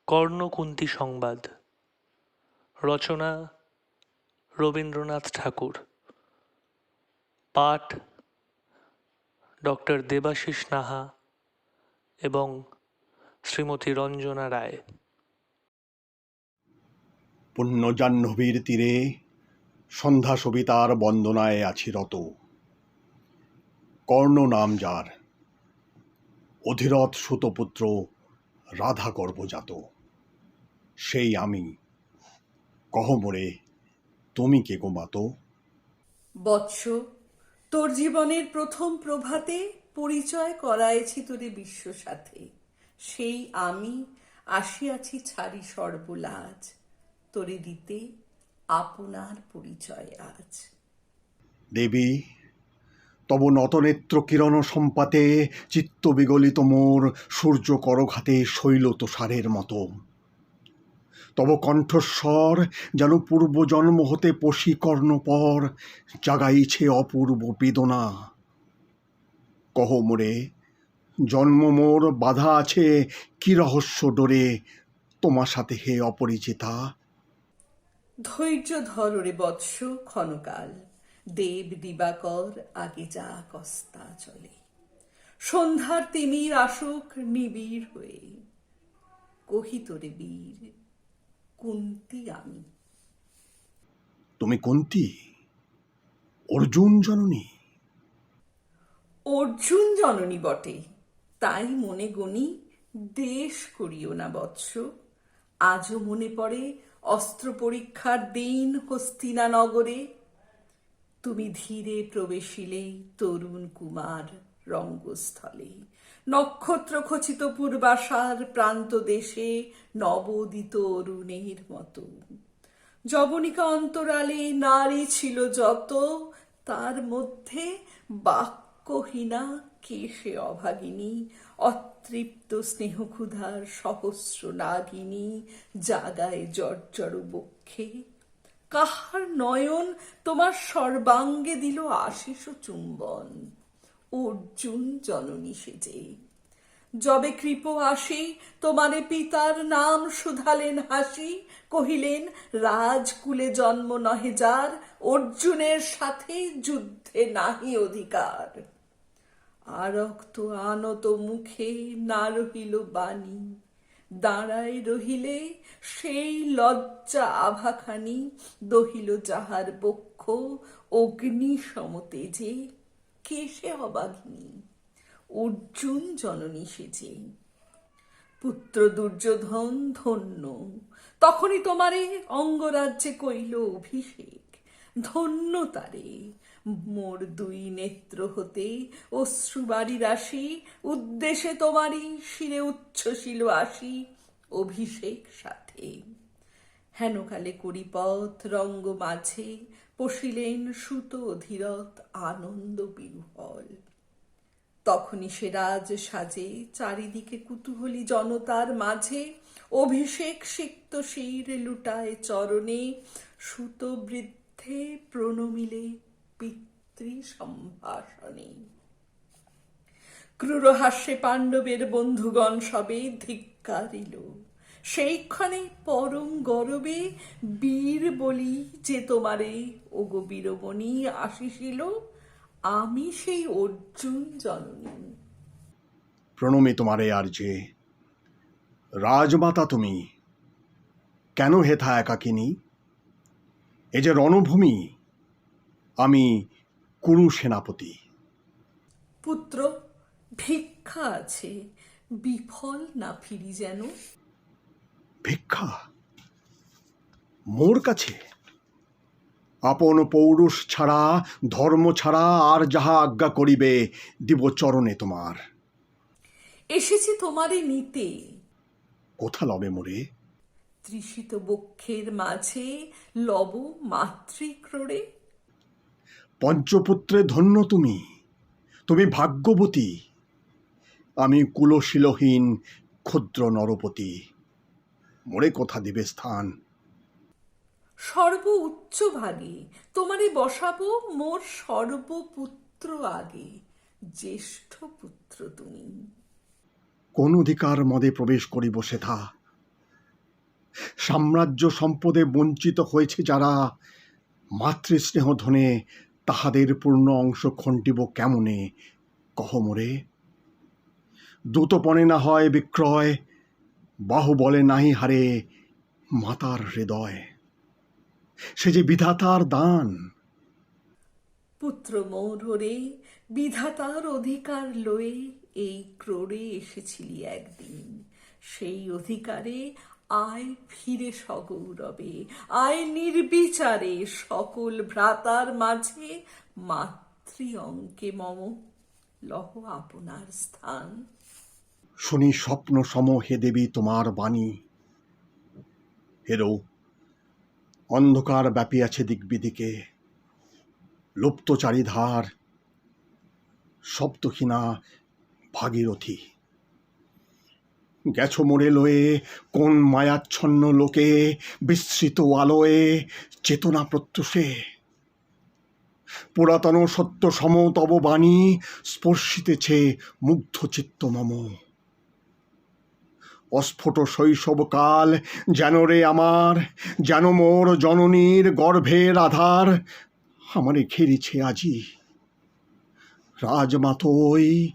কর্ণকুন্তী সংবাদ। রচনা রবীন্দ্রনাথ ঠাকুর। পাঠ ডক্টর দেবাশিস নাহা এবং শ্রীমতী রঞ্জনা রায়। পুণ্যজাহ্নবীর তীরে সন্ধ্যা সবিতার বন্দনায় আছি রত। কর্ণ নাম যার, অধিরথ সুতপুত্র, রাধা গর্ভজাত। সেই আমি, কহ মোরে তুমি কে গো মাতো? বৎস, তোর জীবনের প্রথম প্রভাতে পরিচয় করাইছি তোরে বিশ্ব সাথে। সেই আমি আসিয়াছি ছাড়ি সর্বলাজ, তোরে দিতে আপনার পরিচয় আজ। দেবী, তব নতনেত্র কিরণ সম্পাতে চিত্ত বিগলিত মোর সূর্য করঘাতে শৈল তুষারের মতো। তব কণ্ঠস্বর যেন পূর্বজন্ম হতে পশিকর্ণ পর জাগাইছে অপূর্ব বেদনা। কহ মোরে, জন্ম মোর বাধা আছে কি রহস্য ডোরে তোমার সাথে হে অপরিচিতা? ধৈর্য ধর রে বৎস ক্ষণকাল, দেব দিবাকর আগে যা কস্তা চলে। সন্ধ্যার তিমির আসুক নিবিড় হয়ে, কহি তোরে বীর কুন্তি আমি। তুমি কুন্তী, অর্জুন জননী? অর্জুন জননী বটে, তাই মনে গণি দেশ করিও না বৎস। আজও মনে পড়ে অস্ত্র পরীক্ষার দিন হস্তিনা নগরে। তুমি ধীরে প্রবেশিলে তরুণ কুমার রঙ্গস্থলে। নক্ষত্র খচিত পূর্বাশার প্রান্ত দেশে নবোদিত অরুণের মতো। যবনিকা অন্তরালে নারী ছিল যত, তার মধ্যে বাক্যহীনা কেশে অভাগিনী। অতৃপ্ত স্নেহক্ষুধার সহস্র নাগিনী জাগায় জর্জর বক্ষে। কাহার নয়ন তোমার সর্বাঙ্গে দিল আশিস চুম্বন? অর্জুন জননী সেজে। যবে কৃপ আসি তোমারে পিতার নাম শুধালেন হাসি, কহিলেন রাজকুলে জন্ম নহে যার, অর্জুনের সাথে যুদ্ধে নাহি অধিকার। আরক্ত আনত মুখে না রহিল বাণী, দাঁড়ায় রহিলে সেই লজ্জা আভাখানি। দহিল যাহার বক্ষ অগ্নি সমতেজে, কে সে অবাঘিনী? অর্জুন জননী সেজে। পুত্র দুর্যোধন ধন্য, তখনই তোমারে অঙ্গরাজ্যে কইল অভিষেক। ধন্য তারে, মোর দুই নেত্র হতে অশ্রুবারি রাশি। উদ্দেশে তোমারই শিরে উচ্ছ্বসিল আসি অভিষেক সাথে। হেনকালে করিপথ রঙ্গ মাঝে পশিলেন সুত অধিরথ আনন্দ বিহ্বল। তখনই সে রাজ সাজে চারিদিকে কুতূহলী জনতার মাঝে। অভিষেক সিক্ত শির লুটায় চরণে, সুত বৃদ্ধে প্রণমিলে পিতৃ সম্ভাষণে। ক্রূর হাস্যে পাণ্ডবের বন্ধুগণ সবে ধিক্কারিল। সেইক্ষণে পরম গরবে বীর বলি যে তোমারে ওগো বীরমণি আসিছিল, আমি সেই অর্জুন জননী। প্রণমী তোমারে আর যে, রাজমাতা তুমি, কেন হেথা একাকিনী? এ যে রণভূমি, আমি কুরু সেনাপতি। পুত্র, ভিক্ষা আছে, বিফল না ফিরি যেন। ভিক্ষা মোর কাছে? আপন পৌরুষ ছাড়া, ধর্ম ছাড়া আর যাহা আজ্ঞা করিবে দিব চরণে তোমার। এসেছি তোমারে নিতে। কোথা লবে মোরে? তৃষিত বক্ষের মাঝে লব মাতৃক্রোড়ে। পঞ্চপুত্রে ধন্য তুমি, তুমি ভাগ্যবতী। আমি কুলশীলহীন ক্ষুদ্র নরপতি, মোরে কোথা দিবে স্থান? সর্ব উচ্চ ভাগে তোমারে বসাবো মোর সর্বপুত্র আগে। জ্যেষ্ঠ পুত্র তুমি। কোন অধিকার মদে প্রবেশ করিব সেথা? সাম্রাজ্য সম্পদে বঞ্চিত হয়েছে যারা, মাতৃস্নেহ ধনে তাহাদের পূর্ণ অংশ খণ্ডিব কেমনে, কহ মোরে। দ্রুতপণে না হয় বিক্রয়, বাহুবলে নাহি হারে মাতার হৃদয়। সে যে বিধাতার দান। পুত্র মোর রে, বিধাতার অধিকার লয়ে এই ক্রোড়ে এসেছিলি একদিন। সেই অধিকারে আয় ফিরে সগৌরবে, আয় নির্বিচারে সকল ভ্রাতার মাঝে মাতৃ অঙ্কে মম লহ আপনার স্থান। শুনি স্বপ্ন সম হে দেবী তোমার বাণী। হেরো, অন্ধকার ব্যাপিয়াছে দিকবিদিকে, লুপ্ত চারিধার, শব্দহীনা ভাগীরথী। গেছো মোড়ে লয়ে কোন মায়াচ্ছন্ন লোকে, বিস্মৃত আলোয়ে চেতনা প্রত্যুষে। পুরাতন সত্য সম তব বাণী স্পর্শিতেছে মুগ্ধ চিত্ত মম। অস্ফুট শৈশবকাল যেন রে আমার, যেন মোর জননীর গর্ভের আধার আমারে ঘেরিছে আজি। রাজমাতই,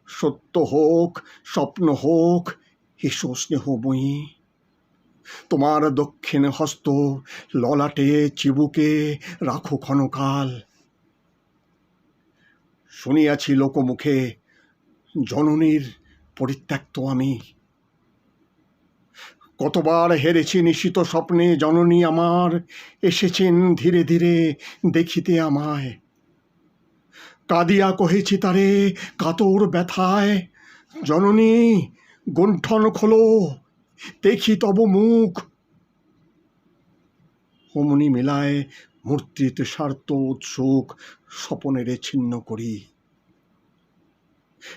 সত্য হোক স্বপ্ন হোক, এসো স্নেহময়ী। তোমার দক্ষিণ হস্ত ললাটে চিবুকে রাখো ক্ষণকাল। শুনিয়াছি লোকমুখে জননীর পরিত্যক্ত আমি। কতবার হেরেছি নিশিত স্বপ্নে জননী আমার এসেছেন ধীরে ধীরে দেখিতে আমায়। কাঁদিয়া কহেছি তারে কাতর ব্যথায়, জননী গুণ্ঠন খোলো দেখি তব মুখ। অমনি মেলায় মূর্তিতে স্বার্থ উৎসুক স্বপনেরে ছিন্ন করি।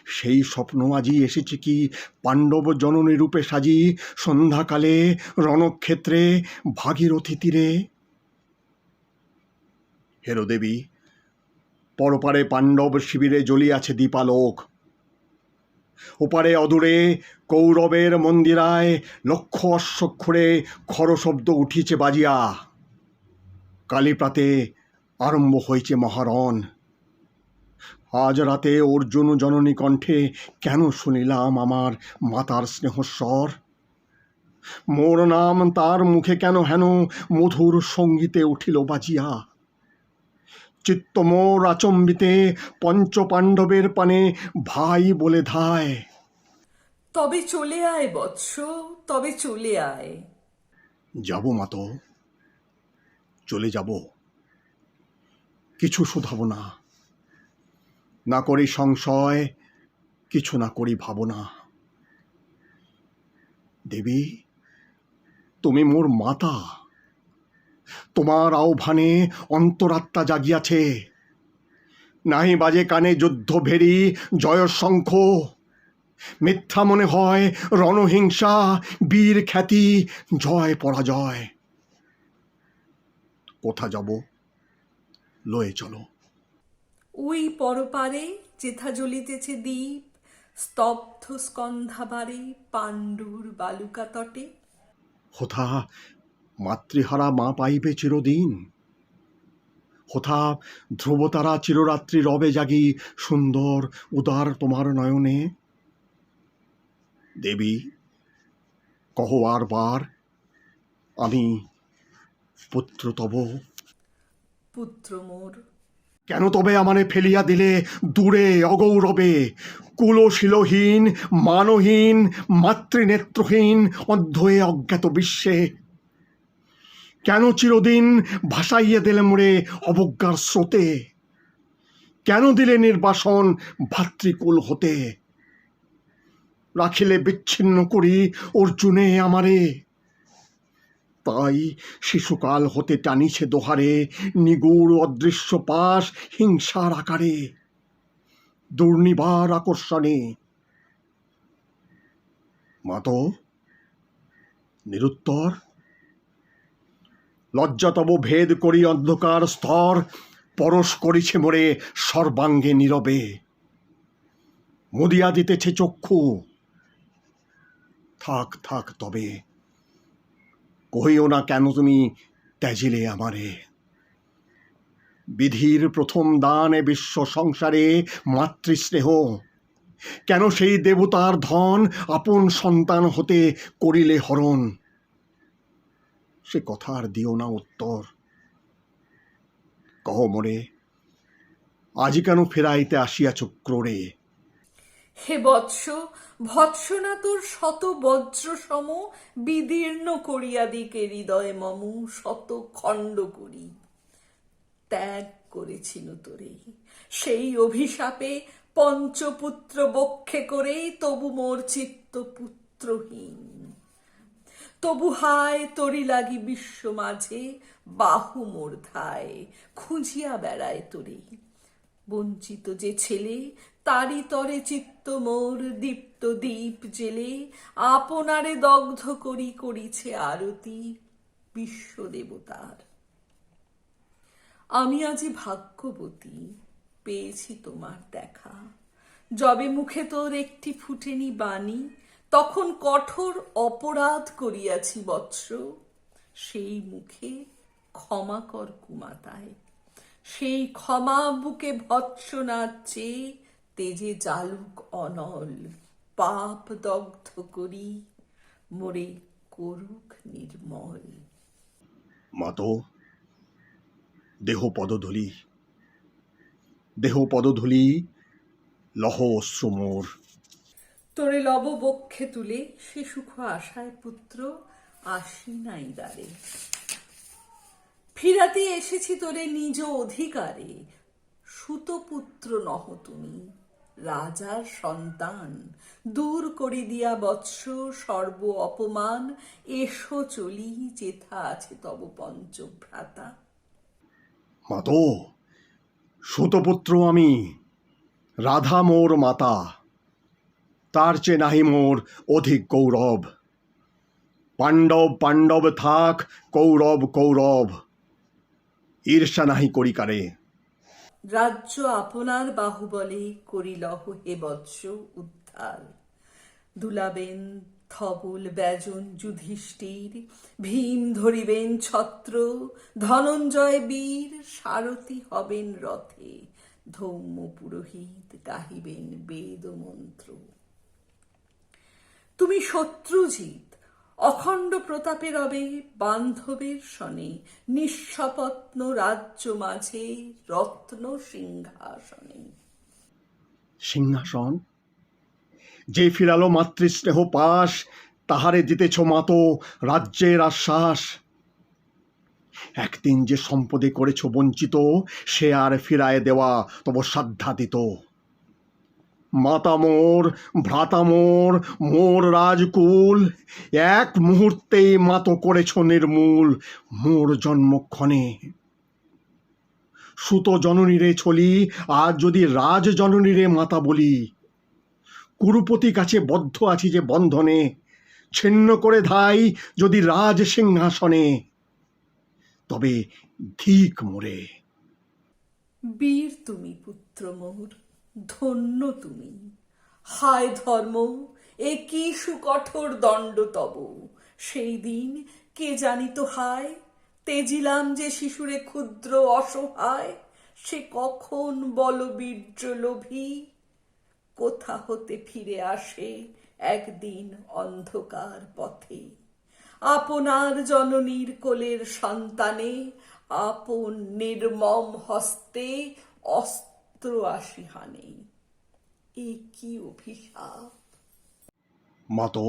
সেই স্বপ্ন আজি এসেছে কি পাণ্ডব জননী রূপে সাজি, সন্ধ্যাকালে রণক্ষেত্রে ভাগীরথী তীরে। হেরো দেবী, পরপারে পাণ্ডব শিবিরে জ্বলিয়াছে দীপালোক। ওপারে অদূরে কৌরবের মন্দিরায় লক্ষ অশ্বক্ষরে খরশব্দ উঠিছে বাজিয়া। কালীপ্রাতে আরম্ভ হয়েছে মহারণ। আজ রাতে অর্জুন জননী কণ্ঠে কেন শুনিলাম আমার মাতার স্নেহস্বর। মোর নাম তার মুখে কেন হেন মধুর সঙ্গীতে উঠিল বাজিয়া। চিত্ত মোর আচম্বিতে পঞ্চ পাণ্ডবের পানে ভাই বলে ধায়। তবে চলে আয় বৎস, তবে চলে আয়। যাব মাতো, চলে যাব, কিছু শুধাব না। না করি সংশয়, কিছু না করি ভাবনা। দেবী, তুমি মোর মাতা, তোমার আহ্বানে অন্তরাত্মা জাগিয়াছে। নাহি বাজে কানে যুদ্ধ ভেরি জয় শঙ্খ। মিথ্যা মনে হয় রণহিংসা, বীর খ্যাতি, জয় পরাজয়। কোথা যাব, লয়ে চলো। ওই পরপারে যেথা জ্বলিতেছে দ্বীপ, স্তব্ধ স্কন্ধাবারে পাণ্ডুর বালুকা তটে। হোথা মাতৃহারা মা পাইবে চিরদিন। হোথা ধ্রুবতারা চিররাত্রি রবে জাগি সুন্দর উদার তোমার নয়নে। দেবী, কহ আর বার, আমি পুত্র তব। পুত্র মোর, কেন তবে আমারে ফেলিয়া দিলে দূরে অগৌরবে, কুলশীলহীন মানহীন মাতৃনেত্রহীন অধ্যয়ে অজ্ঞাত বিশ্বে। কেন চিরদিন ভাসাইয়া দিলে মোরে অবজ্ঞার স্রোতে। কেন দিলে নির্বাসন ভাতৃকুল হতে। রাখিলে বিচ্ছিন্ন করি অর্জুনে আমারে। তাই শিশুকাল হতে টানিছে দোহারে নিগুড় অদৃশ্য পাশ হিংসার আকারে, দুর্নিবার আকর্ষণে। মাতো, নিরুত্তর। লজ্জা তব ভেদ করি অন্ধকার স্তর, পরশ করিছে মোরে সর্বাঙ্গে নীরবে। মুদিয়া দিতেছে চক্ষু। থাক থাক তবে, কহিও না কেন তুমি ত্যাজিলে আমারে। বিধির প্রথম দান এ বিশ্ব সংসারে মাতৃস্নেহ, কেন সেই দেবতার ধন আপন সন্তান হতে করিলে হরণ? সে কথার দিও না উত্তর। কহ মোরে, আজি কেন ফেরাইতে আসিয়াছ ক্রোড়ে? হে বৎস, ভৎসনা তোর শত বজ্র সম বিদীর্ণ করিয়া দিকে হৃদয় মম শত খণ্ড করি। ত্যাগ করেছিল তোরে সেই অভিশাপে পঞ্চপুত্র বক্ষে করেই, তবু মোর চিত্ত পুত্রহীন। তবু হায় তোরি লাগি বিশ্ব মাঝে বাহু মোর ধায়, খুঁজিয়া বেড়ায় তোরে। বঞ্চিত যে ছেলে তারি তরে চিত্ত মোর দীপ্ত দীপ জেলে, আপনারে দগ্ধ করি করিছে আরতি বিশ্ব দেবতার। আমি আজি ভাগ্যবতী, পেয়েছি তোমার দেখা। যবে মুখে তোর একটি ফুটেনি বাণী, তখন কঠোর অপরাধ করিয়াছি বৎস। সেই মুখে ক্ষমা কর কুমাতায়, সেই ক্ষমা বুকে ভৎসনার চেয়ে তেজে জালুক অনল। পাপ দগ্ধ করি মোরে করুক নির্মল। মাতো, দেহ পদধূলি, দেহ পদধূলি, লহ অশ্রু মোর। তোরে লব বক্ষে তুলে সে সুখ আশায় পুত্র আসি নাই দ্বারে। ফিরাতে এসেছি তোরে নিজ অধিকারে, সুতপুত্র নহ তুমি, রাজার সন্তান। দূর করি দিয়া বৎস সর্ব অপমান, এসো চলি যেথা আছে তব পঞ্চভ্রাতা। মাতো, সুতপুত্র আমি, রাধা মোর মাতা, তার চেয়ে নাহি মোর অধিক গৌরব। পাণ্ডব পাণ্ডব থাক, কৌরব কৌরব, ঈর্ষা নাহি করি কারে। রাজ্য আপনার বাহুবলে করিলহ হে বৎস উদ্ধার। দুলাবেন ধবল ব্যজন যুধিষ্ঠির, ভীম ধরিবেন ছত্র, ধনঞ্জয় বীর সারথি হবেন রথে, ধৌম্য পুরোহিত গাহিবেন বেদ মন্ত্র। তুমি শত্রুজিৎ, অখণ্ড প্রতাপে রবে বান্ধবের সনে, নিঃস্বপত্ন রাজ্য মাঝে রত্ন সিংহাসনে। সিংহাসন যে ফিরালো মাতৃস্নেহ পাশ, তাহারে দিতেছ মাতো রাজ্যের আশ্বাস। একদিন যে সম্পদে করেছ বঞ্চিত, সে আর ফিরায় দেওয়া তব সাধ্যাতীত। মাতা মোর, ভ্রাতা মোর, মোর রাজকুল, এক মুহূর্তেই মাতো করেছ নির্মূল মোর জন্মক্ষণে। সুত জননীরে ছলি, আজ যদি রাজ জননীরে মাতা বলি। কুরুপতি কাছে বদ্ধ আছি যে বন্ধনে, ছিন্ন করে ধাই যদি রাজ সিংহাসনে, তবে ধিক মোরে। বীর তুমি পুত্র মোর, ধন্য তুমি। হায় ধর্ম, এ কি সুকঠোর দণ্ড তব। সেই দিন কে জানিত হায়, তেজিলাম যে শিশুরে ক্ষুদ্র অসহায়। সে কখন বলবীর্য লোভী, কোথা হতে ফিরে আসে একদিন অন্ধকার পথে। আপনার জননীর কোলের সন্তানে, আপন নির্মম হস্তে অস্ত্র আসি হানে। এ কি অভিশাপ! মাতো,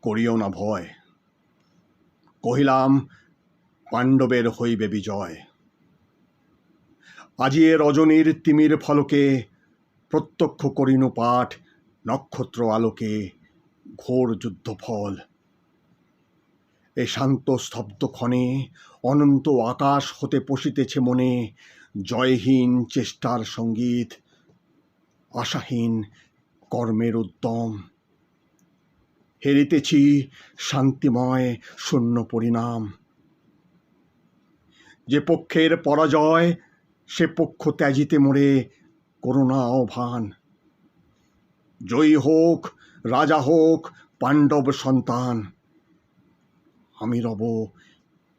করিও না ভয়, কহিলাম পাণ্ডবের হইবে বিজয়। আজি এ রজনীর তিমির ফলকে, প্রত্যক্ষ করিনু পাঠ নক্ষত্র আলোকে ঘোর যুদ্ধফল। এ শান্ত স্তব্ধ ক্ষণে অনন্ত আকাশ হতে পশিতেছে মনে জয়হীন চেষ্টার সঙ্গীত, আশাহীন কর্মের উদ্যম। হেরিতেছি শান্তিময় শূন্য পরিণাম। যে পক্ষের পরাজয়, সে পক্ষ ত্যাজিতে মোরে করুণা আহ্বান। জয়ী হোক, রাজা হোক, পাণ্ডব সন্তান। আমি রব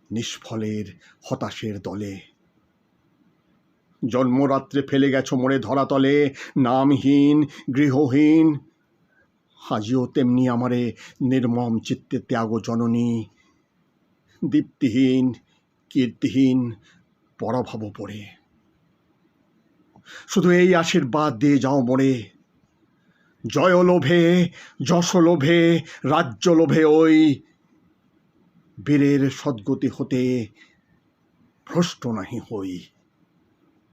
নিষ্ফলের হতাশের দলে। জন্মরাত্রে ফেলে গেছো মোরে ধরাতলে, নামহীন গৃহহীন। আজিও তেমনি আমারে নির্মম চিত্তে ত্যাগ জননী। দীপ্তিহীন কীর্তিহীন পরভাব পড়ে, শুধু এই আশীর্বাদ দিয়ে যাও মোরে, জয় লোভে যশ লোভে রাজ্য লোভে ওই বীরের সদ্গতি হতে ভ্রষ্ট নাহি হই।